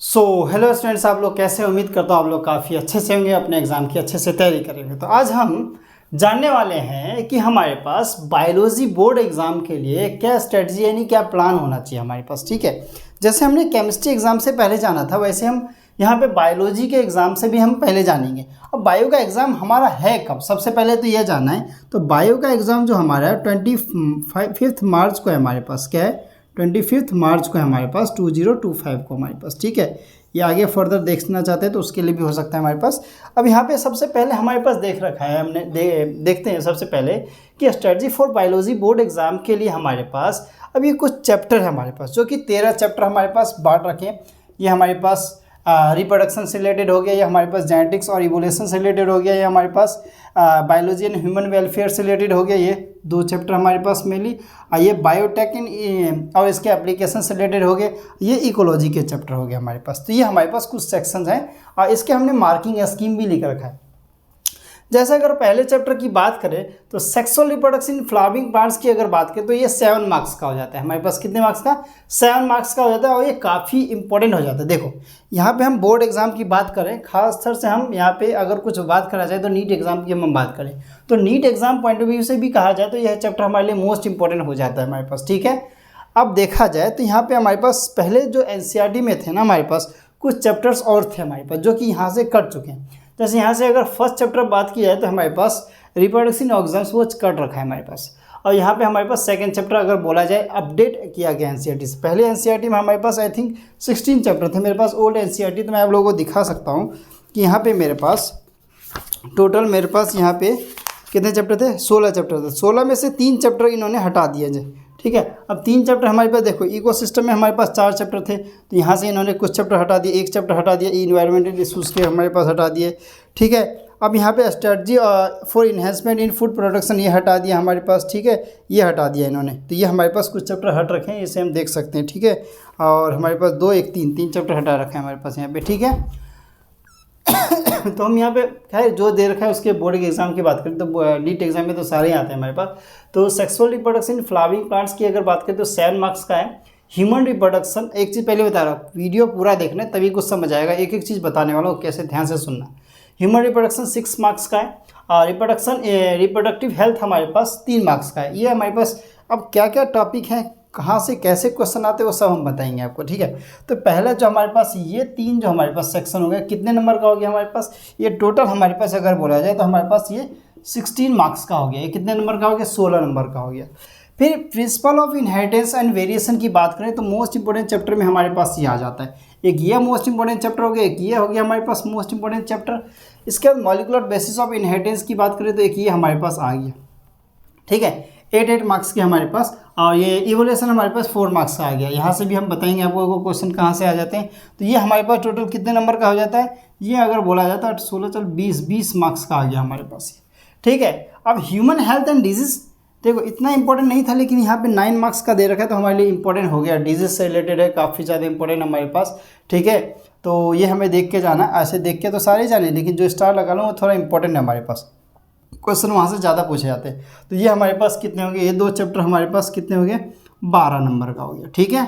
Hello students, आप लोग कैसे? उम्मीद करता हूँ आप लोग काफ़ी अच्छे से होंगे, अपने एग्ज़ाम की अच्छे से तैयारी करेंगे। तो आज हम जानने वाले हैं कि हमारे पास बायोलॉजी बोर्ड एग्ज़ाम के लिए क्या स्ट्रेटजी यानी क्या प्लान होना चाहिए हमारे पास। ठीक है, जैसे हमने केमिस्ट्री एग्ज़ाम से पहले जाना था, वैसे हम यहाँ पे बायोलॉजी के एग्ज़ाम से भी हम पहले जानेंगे। अब बायो का एग्ज़ाम हमारा है कब, सबसे पहले तो यह जानना है। तो बायो का एग्ज़ाम जो हमारा है 25 मार्च को है हमारे पास। क्या है? 25 मार्च को है हमारे पास, 2025 को हमारे पास। ठीक है, ये आगे फर्दर देखना चाहते हैं तो उसके लिए भी हो सकता है हमारे पास। अब यहाँ पे सबसे पहले हमारे पास देख रखा है हमने, देखते हैं सबसे पहले कि strategy for biology board exam के लिए हमारे पास अब ये कुछ चैप्टर है हमारे पास, जो कि 13 चैप्टर हमारे पास बांट रखे हैं। ये हमारे पास रिप्रोडक्शन से रिलेटेड हो गया, ये हमारे पास जेनेटिक्स और इवोल्यूशन से रिलेटेड हो गया, ये हमारे पास बायोलॉजी एंड ह्यूमन वेलफेयर से रिलेटेड हो गया। ये 2 चैप्टर हमारे पास मेनली, ये बायोटेक इन और इसके एप्लीकेशन से रिलेटेड हो गए। ये इकोलॉजी के चैप्टर हो गए हमारे पास। तो ये हमारे पास कुछ सेक्शंस हैं और इसके हमने मार्किंग स्कीम भी लिख रखा है। जैसे अगर पहले चैप्टर की बात करें तो sexual reproduction in flowering plants की अगर बात करें तो ये 7 मार्क्स का हो जाता है हमारे पास। कितने मार्क्स का? 7 मार्क्स का हो जाता है और ये काफ़ी इंपॉर्टेंट हो जाता है। देखो यहाँ पे हम बोर्ड एग्जाम की बात करें, खास तौर से हम यहाँ पे अगर कुछ बात करा जाए तो नीट एग्जाम की हम बात करें तो NEET exam point of view से भी कहा जाए तो यह चैप्टर हमारे लिए मोस्ट इंपॉर्टेंट हो जाता है हमारे पास। ठीक है, अब देखा जाए तो यहाँ पे हमारे पास पहले जो NCERT में थे ना, हमारे पास कुछ चैप्टर्स और थे हमारे पास जो कि यहाँ से कट चुके हैं। जैसे यहाँ से अगर फर्स्ट चैप्टर बात की जाए तो हमारे पास रिप्रोडक्शन ऑर्गेन्स वो कट रखा है हमारे पास। और यहाँ पे हमारे पास सेकंड चैप्टर अगर बोला जाए अपडेट किया गया NCERT से। पहले NCERT में हमारे पास आई थिंक 16 चैप्टर थे मेरे पास ओल्ड NCERT। तो मैं आप लोगों को दिखा सकता हूँ कि यहाँ पे मेरे पास टोटल मेरे पास यहाँ पे कितने चैप्टर थे? 16 चैप्टर थे। 16 में से 3 चैप्टर इन्होंने हटा दिए जी। ठीक है, अब 3 चैप्टर हमारे पास देखो, इकोसिस्टम में हमारे पास 4 चैप्टर थे तो यहाँ से इन्होंने कुछ चैप्टर हटा दिए, 1 चैप्टर हटा दिया, इन्वायरमेंटल इशूज़ के हमारे पास हटा दिए। ठीक है, अब यहाँ पे strategy for enhancement in food production ये हटा दिया हमारे पास। ठीक है, ये हटा दिया इन्होंने। तो ये हमारे पास कुछ चैप्टर हट रखे हैं, इसे हम देख सकते हैं। ठीक है, और हमारे पास 2 1 3 चैप्टर हटा रखे हैं हमारे पास यहाँ पे। ठीक है तो हम यहाँ पे खैर जो दे रखा है उसके बोर्ड के एग्जाम की बात करें तो नीट एग्जाम में तो सारे ही आते हैं हमारे पास। तो sexual reproduction in flowering plants की अगर बात करें तो 7 मार्क्स का है। ह्यूमन रिप्रोडक्शन, एक चीज़ पहले बता रहा हूँ, वीडियो पूरा देखना है तभी कुछ समझ आएगा। एक एक चीज़ बताने वाला हूँ, कैसे ध्यान से सुनना। ह्यूमन रिप्रोडक्शन 6 मार्क्स का है और रिप्रोडक्टिव हेल्थ हमारे पास 3 मार्क्स का है। ये हमारे पास अब क्या क्या टॉपिक हैं, कहाँ से कैसे क्वेश्चन आते हैं वो सब हम बताएंगे आपको। ठीक है, तो पहला जो हमारे पास ये 3 जो हमारे पास सेक्शन हो गया, कितने नंबर का हो गया हमारे पास? ये टोटल हमारे पास अगर बोला जाए तो हमारे पास ये 16 मार्क्स का हो गया। ये कितने नंबर का हो गया? 16 नंबर का हो गया। फिर principle of inheritance and variation की बात करें तो मोस्ट इंपॉर्टेंट चैप्टर में हमारे पास ये आ जाता है। एक ये मोस्ट इंपॉर्टेंट चैप्टर हो गया, एक ये हो गया हमारे पास मोस्ट इंपॉर्टेंट चैप्टर। इसके बाद मॉलिक्यूलर बेसिस ऑफ इनहेरिटेंस की बात करें तो एक ये हमारे पास आ गया। ठीक है, 8 मार्क्स के हमारे पास। और ये इवोल्यूशन हमारे पास 4 मार्क्स का आ गया। यहाँ से भी हम बताएंगे आपको क्वेश्चन कहाँ से आ जाते हैं। तो ये हमारे पास टोटल कितने नंबर का हो जाता है? ये अगर बोला जाता है 16 चल 20 मार्क्स का आ गया हमारे पास। ठीक है, अब ह्यूमन हेल्थ एंड डिजीज़ देखो इतना इंपॉर्टेंट नहीं था, लेकिन यहाँ पे 9 मार्क्स का दे रखा है तो हमारे लिए इंपॉर्टेंट हो गया। डिजीज़ से रिलेटेड है, काफ़ी ज़्यादा इंपॉर्टेंट हमारे पास। ठीक है, तो ये हमें देख के जाना, ऐसे देख के तो सारे जाने, लेकिन जो स्टार लगा लो वो थोड़ा इंपॉर्टेंट है हमारे पास, क्वेश्चन वहाँ से ज़्यादा पूछे जाते हैं। तो ये हमारे पास कितने हो गए? ये 2 चैप्टर हमारे पास कितने हो गए? 12 नंबर का हो गया। ठीक है,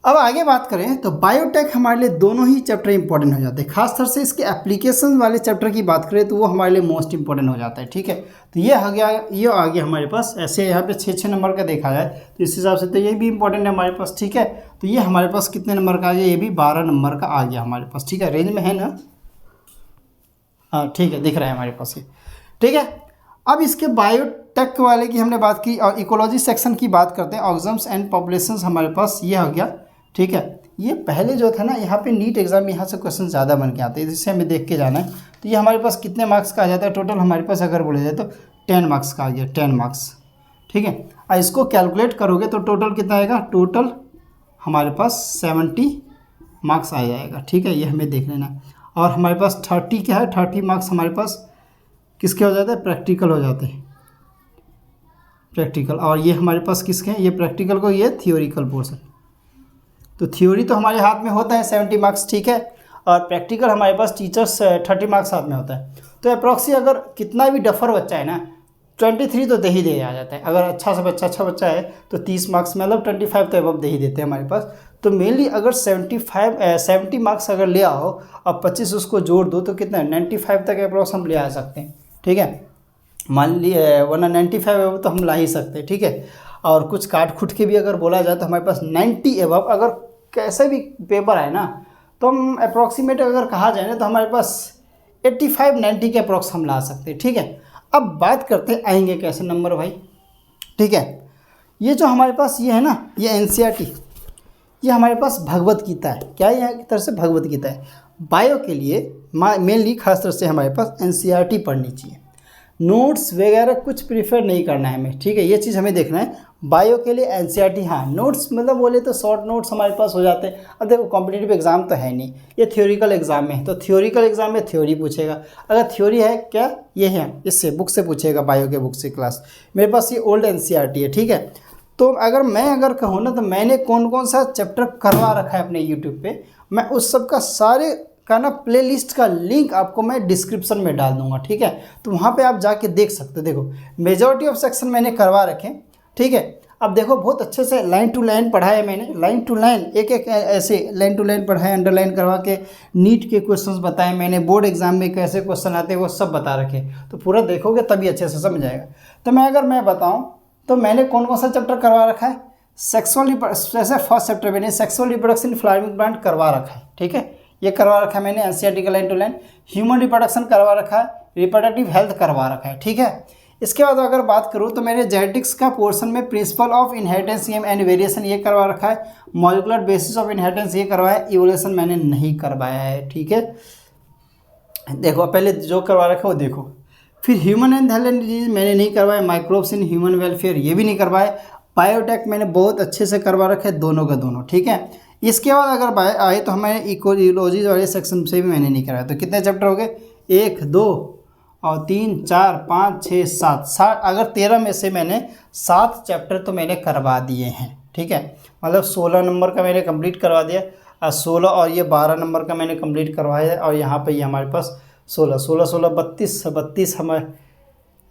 अब आगे बात करें तो बायोटेक हमारे लिए दोनों ही चैप्टर इंपॉर्टेंट हो जाते हैं। खासतौर से इसके एप्लीकेशन वाले चैप्टर की बात करें तो वो हमारे लिए मोस्ट इंपॉर्टेंट हो जाता है। ठीक है, तो ये आ गया, ये आ गया हमारे पास। ऐसे यहाँ पे 6 नंबर का देखा जाए तो इस हिसाब से तो ये भी इंपॉर्टेंट है हमारे पास। ठीक है, तो ये हमारे पास कितने नंबर का आ गया? ये भी 12 नंबर का आ गया हमारे पास। ठीक है, रेंज में है ना? हाँ ठीक है, दिख रहा है हमारे पास ये। ठीक है, अब इसके बायोटेक वाले की हमने बात की और इकोलॉजी सेक्शन की बात करते हैं। ऑर्गेनिज्म्स एंड पॉपुलेशंस हमारे पास ये हो गया। ठीक है, ये पहले जो था ना, यहाँ पे नीट एग्जाम में यहाँ से क्वेश्चन ज़्यादा बन के आते हैं, जिससे हमें देख के जाना है। तो ये हमारे पास कितने मार्क्स का आ जाता है? टोटल हमारे पास अगर बोला जाए तो 10 मार्क्स का आ गया, 10 मार्क्स। ठीक है, और इसको कैलकुलेट करोगे तो टोटल कितना आएगा? टोटल हमारे पास 70 मार्क्स आ जाएगा। ठीक है, ये हमें देख लेना। और हमारे पास 30 क्या है? 30 मार्क्स हमारे पास किसके हो जाते हैं? प्रैक्टिकल हो जाते हैं, प्रैक्टिकल। और ये हमारे पास किसके हैं? ये प्रैक्टिकल को, ये थियोरिकल पोर्शन। तो थ्योरी तो हमारे हाथ में होता है 70 मार्क्स। ठीक है, और प्रैक्टिकल हमारे पास टीचर्स 30 मार्क्स हाथ में होता है। तो अप्रॉक्सी अगर कितना भी डफर बच्चा है ना, 23 तो दे ही दे आ जाता है। अगर अच्छा बच्चा है तो 30 मार्क्स मतलब 25 तो अबव दे ही देते हैं हमारे पास। तो मेनली अगर 70 मार्क्स अगर ले आओ और 25 उसको जोड़ दो तो कितना 95 तक अप्रॉक्स हम ले आ सकते हैं, ठीक है। मान लिए वरना 95 अबव तो हम ला ही सकते हैं, ठीक है। और कुछ काट खुट के भी अगर बोला जाए तो हमारे पास 90 अबव अगर कैसे भी पेपर आए ना तो हम अप्रॉक्सीमेट अगर कहा जाए ना तो हमारे पास 85-90 के अप्रॉक्स हम ला सकते हैं, ठीक है। अब बात करते हैं आएंगे कैसे नंबर भाई, ठीक है। ये जो हमारे पास ये है ना, ये एनसीईआरटी, ये हमारे पास भगवत गीता है। क्या है? यहाँ की तरफ से भगवत गीता है। बायो के लिए मेनली खास तरह से हमारे पास एनसीईआरटी पढ़नी चाहिए। नोट्स वगैरह कुछ प्रीफर नहीं करना है हमें, ठीक है। ये चीज़ हमें देखना है। बायो के लिए एनसीईआरटी, हाँ नोट्स मतलब बोले तो शॉर्ट नोट्स हमारे पास हो जाते हैं। अब देखो कॉम्पिटिटिव एग्जाम तो है नहीं, ये थ्योरिकल एग्जाम में है, तो थ्योरिकल एग्जाम में थ्योरी पूछेगा। अगर थ्योरी है क्या, ये है इससे बुक से पूछेगा, बायो के बुक से क्लास। मेरे पास ये ओल्ड एनसीईआरटी है, ठीक है। तो अगर कहूँ ना तो मैंने कौन कौन सा चैप्टर करवा रखा है अपने यूट्यूब पे, मैं उस सब का सारे का ना प्लेलिस्ट का लिंक आपको मैं डिस्क्रिप्शन में डाल दूंगा, ठीक है। तो वहाँ पे आप जाके देख सकते हो। देखो मेजॉरिटी ऑफ सेक्शन मैंने करवा रखे, ठीक है। अब देखो बहुत अच्छे से लाइन टू लाइन पढ़ा है मैंने, लाइन टू लाइन एक एक ऐसे लाइन टू लाइन पढ़ा है, अंडरलाइन करवा के नीट के क्वेश्चंस बताए मैंने, बोर्ड एग्जाम में कैसे क्वेश्चन आते हैं वो सब बता रखे। तो पूरा देखोगे तभी अच्छे से समझ आएगा। तो मैं बताऊँ तो मैंने कौन कौन सा चैप्टर करवा रखा है। जैसे फर्स्ट चैप्टर मैंने सेक्सुअल रिप्रोडक्शन फ्लावरिंग प्लांट करवा रखा है, ठीक है। ये करवा रखा है मैंने एनसीईआरटी का line to line. Human reproduction करवा रखा है, रिप्रोडक्टिव हेल्थ करवा रखा है, ठीक है। इसके बाद अगर बात करूँ तो मैंने जेनेटिक्स का पोर्शन में principle of inheritance and variation ये करवा रखा है। मॉलिक्यूलर बेसिस ऑफ इनहेरिटेंस ये करवाया है। इवोल्यूशन मैंने नहीं करवाया है, ठीक है। देखो पहले जो करवा रखा है वो देखो। फिर human and health and disease मैंने नहीं करवाया। माइक्रोब्स इन ह्यूमन वेलफेयर ये भी नहीं करवाए। बायोटेक मैंने बहुत अच्छे से करवा रखे हैं, दोनों का दोनों, ठीक है। इसके बाद अगर आए तो हमें इकोलॉजी वाले सेक्शन से भी मैंने नहीं कराया। तो कितने चैप्टर हो गए, 1 2 और 3 4 5 6 7 अगर 13 में से मैंने 7 चैप्टर तो मैंने करवा दिए हैं, ठीक है। मतलब 16 नंबर का मैंने कंप्लीट करवा दिया और 16 और ये 12 नंबर का मैंने कंप्लीट करवाया है। और यहाँ पे ये हमारे पास 16 16 16 32 हमारे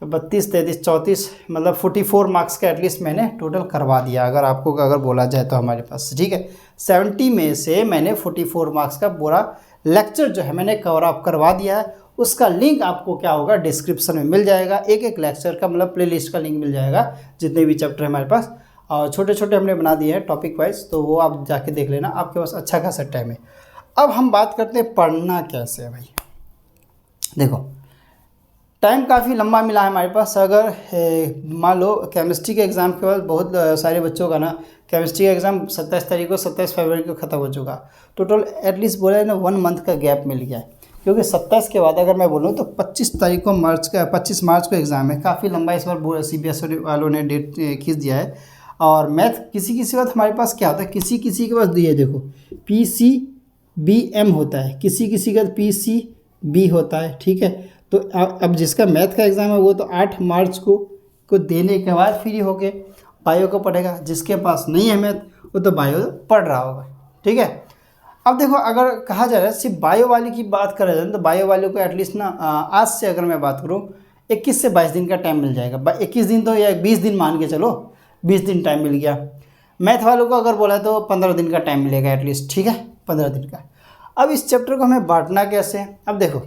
32 33 34 मतलब 44 मार्क्स का एटलीस्ट मैंने टोटल करवा दिया। अगर बोला जाए तो हमारे पास, ठीक है। 70 में से मैंने 44 मार्क्स का पूरा लेक्चर जो है मैंने कवर अप करवा दिया है। उसका लिंक आपको क्या होगा डिस्क्रिप्शन में मिल जाएगा। एक एक लेक्चर का मतलब प्लेलिस्ट का लिंक मिल जाएगा, जितने भी चैप्टर है हमारे पास। और छोटे छोटे हमने बना दिए हैं टॉपिक वाइज, तो वो आप जाके देख लेना, आपके पास अच्छा खासा टाइम है। अब हम बात करते हैं पढ़ना कैसे है भाई। देखो टाइम काफ़ी लंबा मिला है हमारे पास। अगर मान लो केमिस्ट्री के एग्ज़ाम के बाद बहुत सारे बच्चों का ना केमिस्ट्री का एग्ज़ाम 27 फरवरी को ख़त्म हो चुका। टोटल एटलीस्ट बोला है ना 1 मंथ का गैप मिल गया है, क्योंकि 27 के बाद अगर मैं बोलूँ तो 25 मार्च को एग्ज़ाम है। काफ़ी लंबा इस बार CBSE वालों ने डेट खींच दिया है। और मैथ किसी बात हमारे पास क्या होता है, किसी के पास दिए देखो PCBM होता है, किसी का PCB होता है, ठीक है। तो अब जिसका मैथ का एग्ज़ाम है वो तो 8 मार्च को देने के बाद फ्री होके बायो को पढ़ेगा। जिसके पास नहीं है मैथ वो तो बायो पढ़ रहा होगा, ठीक है। अब देखो अगर कहा जा रहा है सिर्फ बायो वाले की बात करा जाए तो बायो वाले को एटलीस्ट ना आज से अगर मैं बात करूँ 21 से 22 दिन का टाइम मिल जाएगा। 21 दिन तो या 20 दिन मान के चलो, 20 दिन टाइम मिल गया। मैथ वालों को अगर बोला तो 15 दिन का टाइम मिलेगा एटलीस्ट, ठीक है, 15 दिन का। अब इस चैप्टर को हमें बांटना कैसे है। अब देखो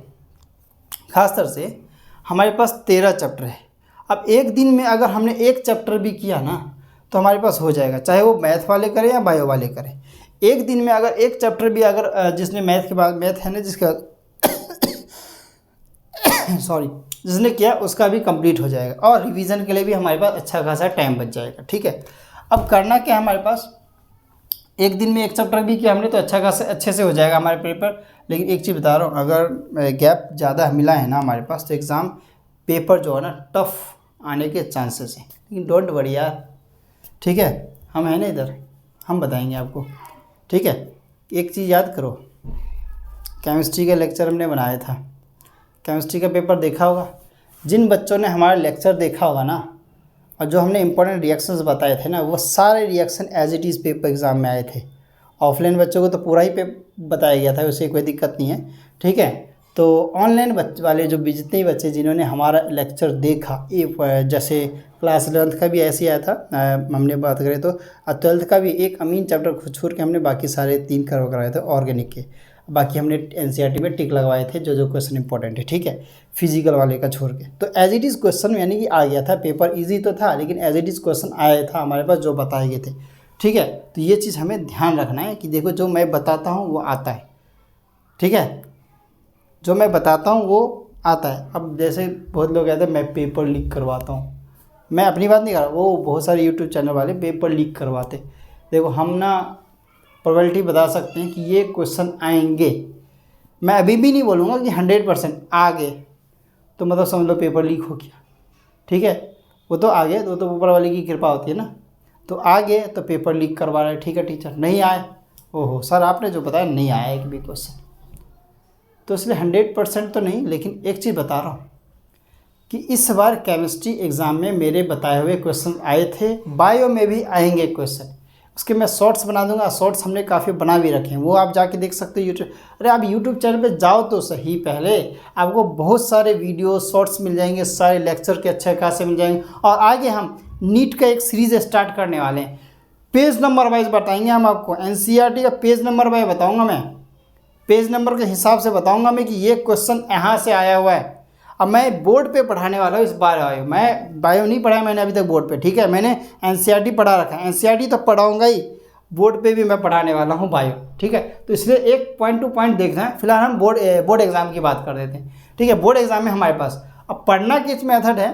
खास तरह से हमारे पास 13 चैप्टर है। अब एक दिन में अगर हमने एक चैप्टर भी किया ना तो हमारे पास हो जाएगा, चाहे वो मैथ वाले करें या बायो वाले करें। एक दिन में अगर एक चैप्टर भी अगर जिसने मैथ के बाद मैथ है ना जिसका सॉरी जिसने किया उसका भी कंप्लीट हो जाएगा। और रिवीजन के लिए भी हमारे पास अच्छा खासा टाइम बच जाएगा, ठीक है। अब करना क्या है हमारे पास, एक दिन में एक चैप्टर भी किया हमने तो अच्छा खासा अच्छे से हो जाएगा हमारे पेपर। लेकिन एक चीज़ बता रहा हूँ, अगर गैप ज़्यादा मिला है ना हमारे पास तो एग्ज़ाम पेपर जो है ना टफ आने के चांसेस हैं। लेकिन डोंट वरी यार, ठीक है, हम हैं ना इधर, हम बताएंगे आपको, ठीक है। एक चीज़ याद करो, केमिस्ट्री का लेक्चर हमने बनाया था, केमिस्ट्री का पेपर देखा होगा। जिन बच्चों ने हमारा लेक्चर देखा होगा ना और जो हमने इंपॉर्टेंट रिएक्शंस बताए थे ना वो सारे reaction as it is paper exam में आए थे। ऑफलाइन बच्चों को तो पूरा ही बताया गया था, उससे कोई दिक्कत नहीं है, ठीक है। तो ऑनलाइन वाले जो जितने भी बच्चे जिन्होंने हमारा लेक्चर देखा, जैसे क्लास 11th का भी ऐसे आया था, हमने बात करें तो 12th का भी एक अमीन चैप्टर छोड़ के हमने बाकी सारे 3 करवाए थे ऑर्गेनिक के, बाकी हमने एनसीईआरटी में टिक लगवाए थे जो क्वेश्चन इंपॉर्टेंट है, ठीक है, फिजिकल वाले का छोड़ के। तो एज इट इज़ क्वेश्चन यानी कि आ गया था, पेपर इजी तो था लेकिन एज इट इज़ क्वेश्चन आया था हमारे पास जो बताए गए थे, ठीक है। तो ये चीज़ हमें ध्यान रखना है कि देखो जो मैं बताता हूँ वो आता है, ठीक है, जो मैं बताता हूँ वो आता है। अब जैसे बहुत लोग कहते हैं मैं पेपर लीक करवाता हूँ, मैं अपनी बात नहीं कर रहा, वो बहुत सारे यूट्यूब चैनल वाले पेपर लीक करवाते। देखो हम ना प्रोबेबिलिटी बता सकते हैं कि ये क्वेश्चन आएंगे, मैं अभी भी नहीं बोलूँगा कि 100% आ गए तो मतलब समझ लो पेपर लीक हो गया, ठीक है, वो तो आ गए तो ऊपर वाले की कृपा होती है ना। तो आ गए तो पेपर लीक करवा रहे, ठीक है टीचर, नहीं आए, ओहो सर आपने जो बताया नहीं आया एक भी क्वेश्चन, तो इसलिए 100% तो नहीं, लेकिन एक चीज़ बता रहा हूँ कि इस बार केमिस्ट्री एग्ज़ाम में मेरे बताए हुए क्वेश्चन आए थे, बायो में भी आएंगे क्वेश्चन, उसके मैं शॉर्ट्स बना दूंगा, शॉर्ट्स हमने काफ़ी बना भी रखे हैं, वो आप जाके देख सकते हो यूट्यूब। अरे आप यूट्यूब चैनल पे जाओ तो सही, पहले आपको बहुत सारे वीडियो शॉर्ट्स मिल जाएंगे, सारे लेक्चर के अच्छे खासे मिल जाएंगे। और आगे हम नीट का एक सीरीज़ स्टार्ट करने वाले हैं, पेज नंबर वाइज बताएंगे हम आपको, एनसीईआरटी का पेज नंबर वाइज बताऊँगा मैं, पेज नंबर के हिसाब से बताऊंगा मैं कि ये क्वेश्चन यहाँ से आया हुआ है। अब मैं बोर्ड पे पढ़ाने वाला हूँ इस बार बायो, मैं बायो नहीं पढ़ाया मैंने अभी तक बोर्ड पे, ठीक है, मैंने एनसीईआरटी पढ़ा रखा है, एनसीईआरटी तो पढ़ाऊंगा ही, बोर्ड पे भी मैं पढ़ाने वाला हूँ बायो, ठीक है। तो इसलिए एक पॉइंट टू पॉइंट देखना है, फिलहाल हम बोर्ड एग्ज़ाम की बात कर देते हैं, ठीक है। बोर्ड एग्ज़ाम में हमारे पास अब पढ़ना किस मेथड है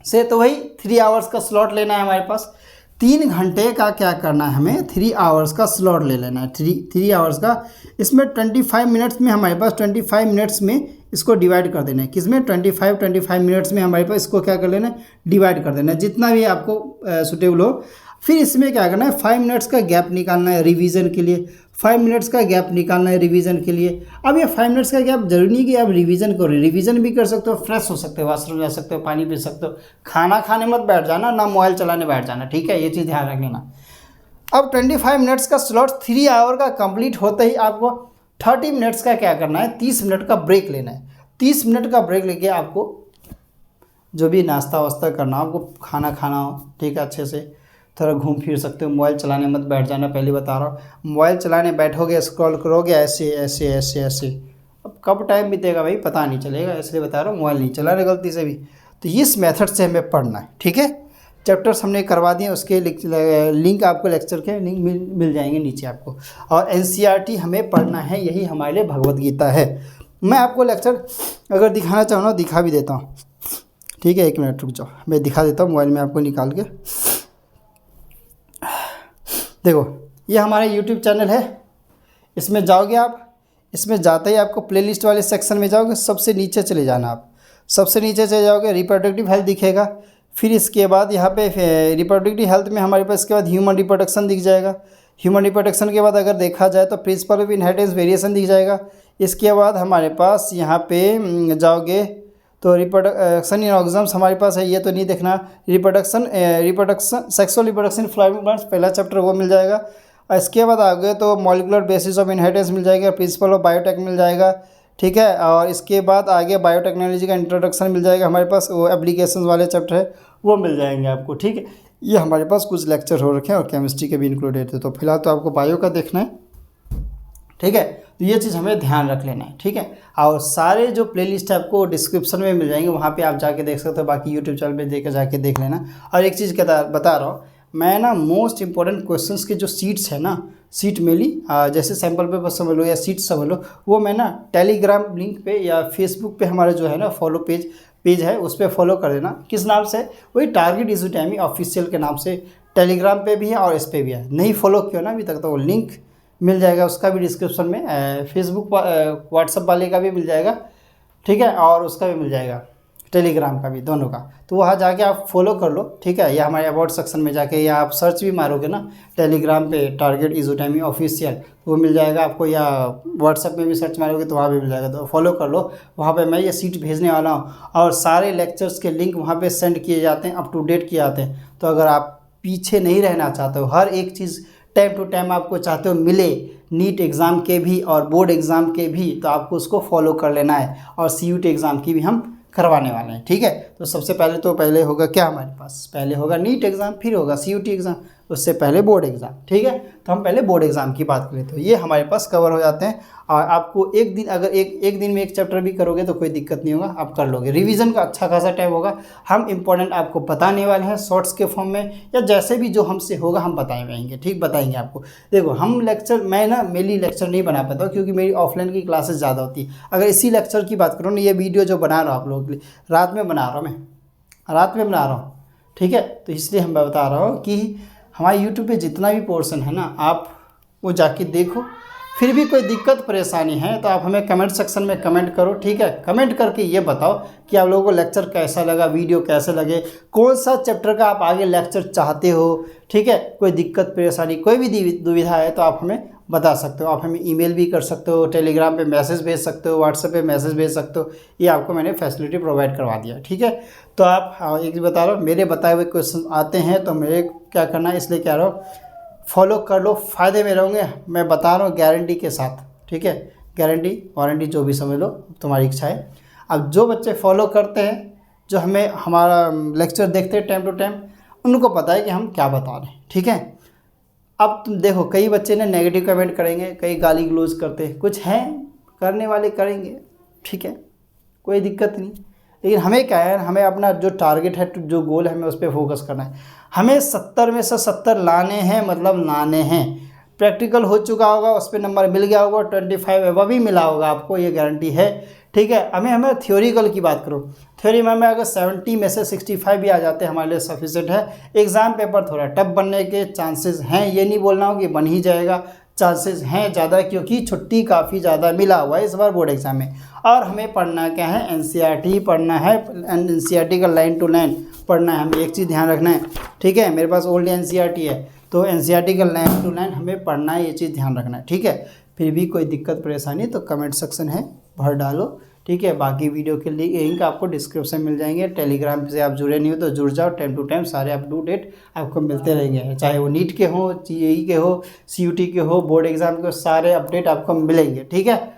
से, तो वही 3 आवर्स का स्लॉट लेना है हमारे पास, 3 घंटे का क्या करना है हमें, 3 आवर्स का स्लॉट ले लेना है, 3 आवर्स का। इसमें 25 मिनट्स में हमारे पास 25 मिनट्स में इसको डिवाइड कर देना है, किसमें 25 मिनट्स में हमारे पास इसको क्या कर लेना है, डिवाइड कर देना है, जितना भी आपको सुटेबल हो। फिर इसमें क्या करना है, 5 मिनट्स का गैप निकालना है रिवीजन के लिए, 5 मिनट्स का गैप निकालना है रिवीजन के लिए। अब ये 5 मिनट्स का गैप जरूरी नहीं कि आप रिवीजन करो, रिवीजन भी कर सकते हो, फ्रेश हो सकते हो, वॉशरूम जा सकते हो, पानी पी सकते हो, खाना खाने मत बैठ जाना, ना मोबाइल चलाने बैठ जाना, ठीक है, ये चीज़ ध्यान रख लेना। अब 25 मिनट्स का स्लॉट 3 आवर का कंप्लीट होते ही आपको 30 मिनट्स का क्या करना है, 30 मिनट का ब्रेक लेना है। 30 मिनट का ब्रेक लेके आपको जो भी नाश्ता वास्ता करना, आपको खाना खाना हो, ठीक है, अच्छे से थोड़ा घूम फिर सकते हो, मोबाइल चलाने मत बैठ जाना, पहले बता रहा हूँ, मोबाइल चलाने बैठोगे स्क्रॉल करोगे ऐसे ऐसे ऐसे ऐसे, अब कब टाइम बीतेगा भाई पता नहीं चलेगा, इसलिए बता रहा हूँ मोबाइल नहीं चलाना गलती से भी। तो इस मेथड से हमें पढ़ना है, ठीक है। चैप्टर्स हमने करवा दिए, उसके लिंक आपको लेक्चर के लिंक मिल जाएंगे नीचे आपको। और एनसीईआरटी हमें पढ़ना है, यही हमारे लिए भगवद गीता है। मैं आपको लेक्चर अगर दिखाना चाहूँ ना दिखा भी देता हूँ, ठीक है, 1 मिनट रुक जाओ, मैं दिखा देता हूँ मोबाइल में आपको निकाल के। देखो ये हमारा यूट्यूब चैनल है, इसमें जाओगे आप, इसमें जाते ही आपको प्लेलिस्ट वाले सेक्शन में जाओगे, सबसे नीचे चले जाना आप, सबसे नीचे चले जाओगे, रिप्रोडक्टिव हेल्थ दिखेगा। फिर इसके बाद यहाँ पे रिप्रोडक्टिव हेल्थ में हमारे पास इसके बाद ह्यूमन रिप्रोडक्शन दिख जाएगा। ह्यूमन रिप्रोडक्शन के बाद अगर देखा जाए तो प्रिंसिपल ऑफ इनहेरिटेंस वेरिएशन दिख जाएगा। इसके बाद हमारे पास यहाँ पे जाओगे तो रिप्रोडक्शन इन ऑर्गेनिज्म्स हमारे पास है, ये तो नहीं देखना। Reproduction sexual reproduction flowering plants पहला चैप्टर वो मिल जाएगा। और इसके बाद आगे तो मॉलिकुलर बेसिस ऑफ इनहेरिटेंस मिल जाएगा, प्रिंसिपल ऑफ बायोटेक मिल जाएगा, ठीक है। और इसके बाद आगे बायोटेक्नोलॉजी का इंट्रोडक्शन मिल जाएगा हमारे पास, वो एप्लीकेशन वाले चैप्टर है वो मिल जाएंगे आपको, ठीक है। ये हमारे पास कुछ लेक्चर हो रखे हैं और केमिस्ट्री के भी इंक्लूडेड थे। तो फिलहाल तो आपको बायो का देखना है, ठीक है। तो ये चीज़ हमें ध्यान रख लेना है, ठीक है। और सारे जो प्लेलिस्ट है आपको डिस्क्रिप्शन में मिल जाएंगे, वहाँ पे आप जाके देख सकते हो, बाकी यूट्यूब चैनल पे देकर जाके देख लेना। और एक चीज़ बता रहा हूँ मैं ना, मोस्ट इंपॉर्टेंट क्वेश्चंस के जो सीट्स है ना, सीट मेली जैसे सैम्पल पेपर समझ लो या सीट समझ लो, वो मैं ना टेलीग्राम लिंक पे या फेसबुक पे हमारे जो है ना फॉलो पेज है उस पर फॉलो कर देना। किस नाम से, वही टारगेट इजूटाइमी ऑफिशियल के नाम से, टेलीग्राम पे भी है और इस पर भी है। नहीं फॉलो किया ना अभी तक तो वो लिंक मिल जाएगा, उसका भी डिस्क्रिप्शन में, फेसबुक व्हाट्सअप वाले का भी मिल जाएगा, ठीक है, और उसका भी मिल जाएगा टेलीग्राम का भी, दोनों का। तो वहाँ जाके आप फॉलो कर लो, ठीक है। या हमारे अबाउट सेक्शन में जाके, या आप सर्च भी मारोगे ना टेलीग्राम पे टारगेट इजूटाइमी ऑफिशियल, वो मिल जाएगा आपको, या व्हाट्सएप में भी सर्च मारोगे तो वहाँ भी मिल जाएगा। तो फॉलो कर लो, वहाँ पे मैं ये सीट भेजने वाला हूँ और सारे लेक्चर्स के लिंक वहाँ पे सेंड किए जाते हैं, अप टू डेट किए जाते हैं। तो अगर आप पीछे नहीं रहना चाहते हो, हर एक चीज़ टाइम टू टाइम आपको चाहते हो मिले, नीट एग्ज़ाम के भी और बोर्ड एग्ज़ाम के भी, तो आपको उसको फॉलो कर लेना है। और CUT एग्ज़ाम की भी हम करवाने वाले हैं, ठीक है। तो सबसे पहले होगा क्या हमारे पास, पहले होगा नीट एग्ज़ाम, फिर होगा CUT एग्ज़ाम, उससे पहले बोर्ड एग्ज़ाम, ठीक है। तो हम पहले बोर्ड एग्ज़ाम की बात करें तो ये हमारे पास कवर हो जाते हैं। और आपको एक दिन, अगर एक दिन में एक चैप्टर भी करोगे तो कोई दिक्कत नहीं होगा, आप कर लोगे। रिवीजन का अच्छा खासा टाइम होगा। हम इंपॉर्टेंट आपको बताने वाले हैं शॉर्ट्स के फॉर्म में, या जैसे भी जो हमसे होगा हम बताएंगे, ठीक, बताएंगे आपको। देखो हम लेक्चर, मैं ना मेनली लेक्चर नहीं बना पाता हूँ क्योंकि मेरी ऑफलाइन की क्लासेस ज़्यादा होती है। अगर इसी लेक्चर की बात करूँ ना, ये वीडियो जो बना रहा हूँ आप लोगों के लिए, रात में बना रहा हूँ, ठीक है। तो इसलिए हम बता रहा हूँ कि हमारे यूट्यूब पे जितना भी पोर्शन है ना, आप वो जाके देखो। फिर भी कोई दिक्कत परेशानी है तो आप हमें कमेंट सेक्शन में कमेंट करो, ठीक है। कमेंट करके ये बताओ कि आप लोगों को लेक्चर कैसा लगा, वीडियो कैसे लगे, कौन सा चैप्टर का आप आगे लेक्चर चाहते हो, ठीक है। कोई दिक्कत परेशानी, कोई भी दुविधा है तो आप हमें बता सकते हो। आप हमें ईमेल भी कर सकते हो, टेलीग्राम पे मैसेज भेज सकते हो, व्हाट्सएप पे मैसेज भेज सकते हो। ये आपको मैंने फैसिलिटी प्रोवाइड करवा दिया, ठीक है। तो आप एक बता रहा हूँ, मेरे बताए हुए क्वेश्चन आते हैं तो मेरे क्या करना है, इसलिए कह रहा हूँ फॉलो कर लो, फ़ायदे में रहोगे। मैं बता रहा हूँ गारंटी के साथ, ठीक है। गारंटी वारंटी जो भी समझ लो, तुम्हारी इच्छा है। अब जो बच्चे फॉलो करते हैं, जो हमें हमारा लेक्चर देखते हैं टाइम टू टाइम, उनको पता है कि हम क्या बता रहे हैं, ठीक है। अब तुम देखो, कई बच्चे ने नेगेटिव कमेंट करेंगे, कई गाली गलौज करते हैं, कुछ हैं करने वाले करेंगे, ठीक है, कोई दिक्कत नहीं। लेकिन हमें क्या है, हमें अपना जो टारगेट है, जो गोल है, हमें उस पर फोकस करना है। हमें 70 में से 70 लाने हैं, मतलब लाने हैं। प्रैक्टिकल हो चुका होगा, उस पर नंबर मिल गया होगा, 25 एबव भी मिला होगा आपको, ये गारंटी है, ठीक है। हमें थ्योरिकल की बात करो, थ्योरी में हमें अगर 70 में से 65 भी आ जाते हैं हमारे लिए सफिशिएंट है। एग्ज़ाम पेपर थोड़ा टफ बनने के चांसेस हैं, ये नहीं बोलना हो कि बन ही जाएगा, चांसेस हैं ज़्यादा, क्योंकि छुट्टी काफ़ी ज़्यादा मिला हुआ है इस बार बोर्ड एग्ज़ाम में। और हमें पढ़ना क्या है, NCERT पढ़ना है, NCERT का लाइन टू लाइन पढ़ना है। हमें एक चीज़ ध्यान रखना है, ठीक है। मेरे पास ओल्ड NCERT है, तो NCERT का लाइन टू लाइन हमें पढ़ना है, ये चीज़ ध्यान रखना है, ठीक है। फिर भी कोई दिक्कत परेशानी तो कमेंट सेक्शन है, भर डालो, ठीक है। बाकी वीडियो के लिंक आपको डिस्क्रिप्शन मिल जाएंगे। टेलीग्राम से आप जुड़े नहीं हो तो जुड़ जाओ, टाइम टू टाइम सारे अप टू डेट आपको मिलते रहेंगे, चाहे वो नीट के हो, CAE के हो, CUT के हो, बोर्ड एग्ज़ाम के, सारे अपडेट आपको मिलेंगे, ठीक है।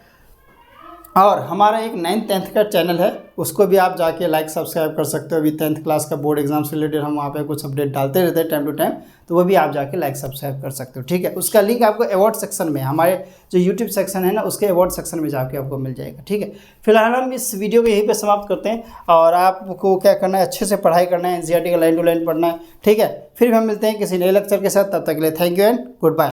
और हमारा एक 9th 10th का चैनल है, उसको भी आप जाके लाइक सब्सक्राइब कर सकते हो। अभी 10th क्लास का बोर्ड एग्जाम से रिलेटेड हम वहाँ पे कुछ अपडेट डालते रहते हैं टाइम टू टाइम, तो वो भी आप जाके लाइक सब्सक्राइब कर सकते हो, ठीक है। उसका लिंक आपको अवार्ड सेक्शन में, हमारे जो यूट्यूब सेक्शन है ना, उसके अवार्ड सेक्शन में जाके आपको मिल जाएगा, ठीक है। फिलहाल हम इस वीडियो को यहीं पर समाप्त करते हैं। और आपको क्या करना है, अच्छे से पढ़ाई करना है, NCERT का लाइन टू लाइन पढ़ना है, ठीक है। फिर हम मिलते हैं किसी नए लेक्चर के साथ, तब तक के लिए thank you and good bye.